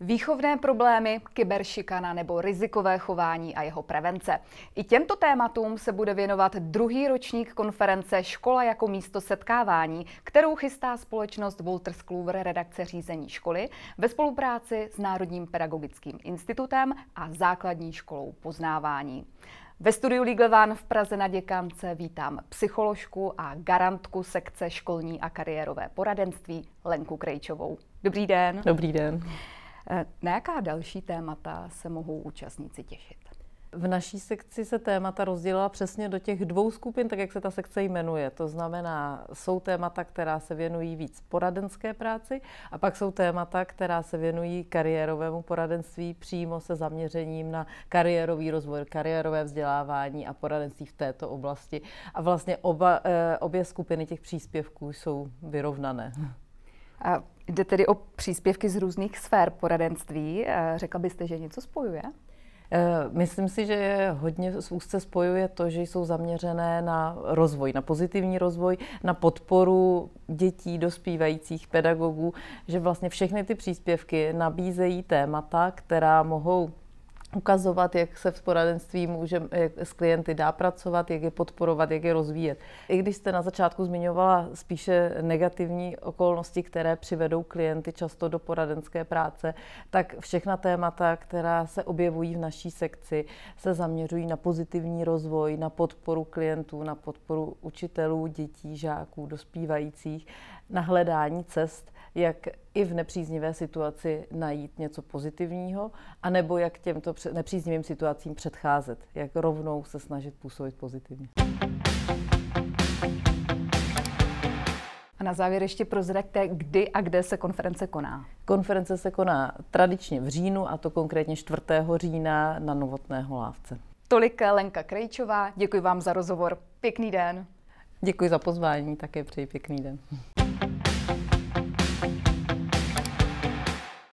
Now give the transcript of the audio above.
Výchovné problémy, kyberšikana nebo rizikové chování a jeho prevence. I těmto tématům se bude věnovat druhý ročník konference Škola jako místo setkávání, kterou chystá společnost Wolters Kluwer redakce řízení školy ve spolupráci s Národním pedagogickým institutem a Základní školou poznávání. Ve studiu Legal One v Praze na Děkance vítám psycholožku a garantku sekce školní a kariérové poradenství Lenku Krejčovou. Dobrý den. Dobrý den. Na jaká další témata se mohou účastníci těšit? V naší sekci se témata rozdělila přesně do těch dvou skupin, tak jak se ta sekce jmenuje. To znamená, jsou témata, která se věnují víc poradenské práci a pak jsou témata, která se věnují kariérovému poradenství přímo se zaměřením na kariérový rozvoj, kariérové vzdělávání a poradenství v této oblasti. A vlastně obě skupiny těch příspěvků jsou vyrovnané. A jde tedy o příspěvky z různých sfér poradenství. Řekla byste, že něco spojuje? Myslím si, že je hodně úzce spojuje to, že jsou zaměřené na rozvoj, na pozitivní rozvoj, na podporu dětí, dospívajících pedagogů, že vlastně všechny ty příspěvky nabízejí témata, která mohou ukazovat, jak se v poradenství jak s klienty dá pracovat, jak je podporovat, jak je rozvíjet. I když jste na začátku zmiňovala spíše negativní okolnosti, které přivedou klienty často do poradenské práce, tak všechna témata, která se objevují v naší sekci, se zaměřují na pozitivní rozvoj, na podporu klientů, na podporu učitelů, dětí, žáků, dospívajících, na hledání cest, jak i v nepříznivé situaci najít něco pozitivního, anebo jak těmto nepříznivým situacím předcházet, jak rovnou se snažit působit pozitivně. A na závěr ještě prozraďte, kdy a kde se konference koná. Konference se koná tradičně v říjnu, a to konkrétně 4. října na Novotné Holávce. Tolik Lenka Krejčová, děkuji vám za rozhovor. Pěkný den. Děkuji za pozvání, také přeji pěkný den.